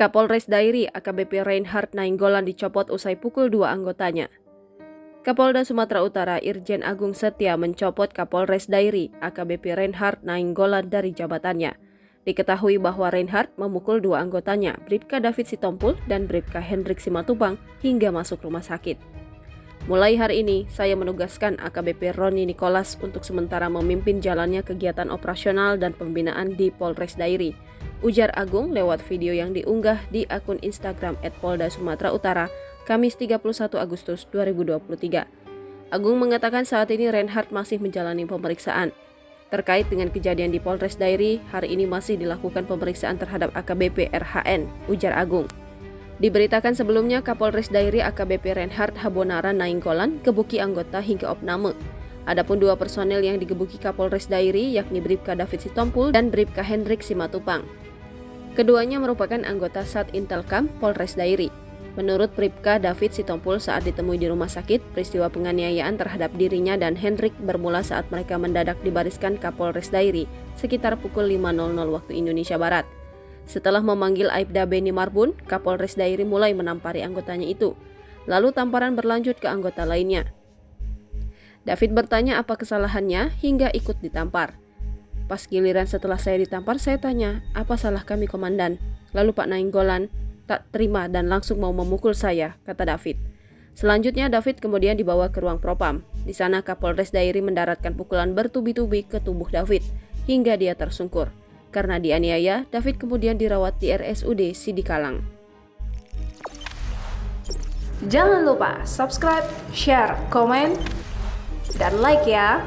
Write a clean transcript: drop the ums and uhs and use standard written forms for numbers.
Kapolres Dairi AKBP Reinhard Nainggolan dicopot usai pukul 2 anggotanya. Kapolda Sumatera Utara Irjen Agung Setia mencopot Kapolres Dairi AKBP Reinhard Nainggolan dari jabatannya. Diketahui bahwa Reinhard memukul 2 anggotanya, Bribka David Sitompul dan Bribka Hendrik Simatupang hingga masuk rumah sakit. Mulai hari ini, saya menugaskan AKBP Roni Nicholas untuk sementara memimpin jalannya kegiatan operasional dan pembinaan di Polres Dairi, ujar Agung lewat video yang diunggah di akun Instagram @Polda Sumatera Utara, Kamis 31 Agustus 2023. Agung mengatakan saat ini Reinhard masih menjalani pemeriksaan. Terkait dengan kejadian di Polres Dairi, hari ini masih dilakukan pemeriksaan terhadap AKBP RHN, ujar Agung. Diberitakan sebelumnya Kapolres Dairi AKBP Reinhard Habonara Nainggolan gebuki anggota hingga opname. Adapun 2 personel yang digebuki Kapolres Dairi yakni Bribka David Sitompul dan Bribka Hendrik Simatupang. Keduanya merupakan anggota Sat Intelkam Polres Dairi. Menurut Bribka David Sitompul saat ditemui di rumah sakit, peristiwa penganiayaan terhadap dirinya dan Hendrik bermula saat mereka mendadak dibariskan Kapolres Dairi sekitar pukul 5.00 waktu Indonesia Barat. Setelah memanggil Aibda Beni Marbun, Kapolres Dairi mulai menampari anggotanya itu. Lalu tamparan berlanjut ke anggota lainnya. David bertanya apa kesalahannya hingga ikut ditampar. Pas giliran setelah saya ditampar, saya tanya, apa salah kami komandan? Lalu Pak Nainggolan tak terima dan langsung mau memukul saya, kata David. Selanjutnya David kemudian dibawa ke ruang propam. Di sana Kapolres Dairi mendaratkan pukulan bertubi-tubi ke tubuh David hingga dia tersungkur. Karena dianiaya, David kemudian dirawat di RSUD Sidikalang. Jangan lupa subscribe, share, komen, dan like ya!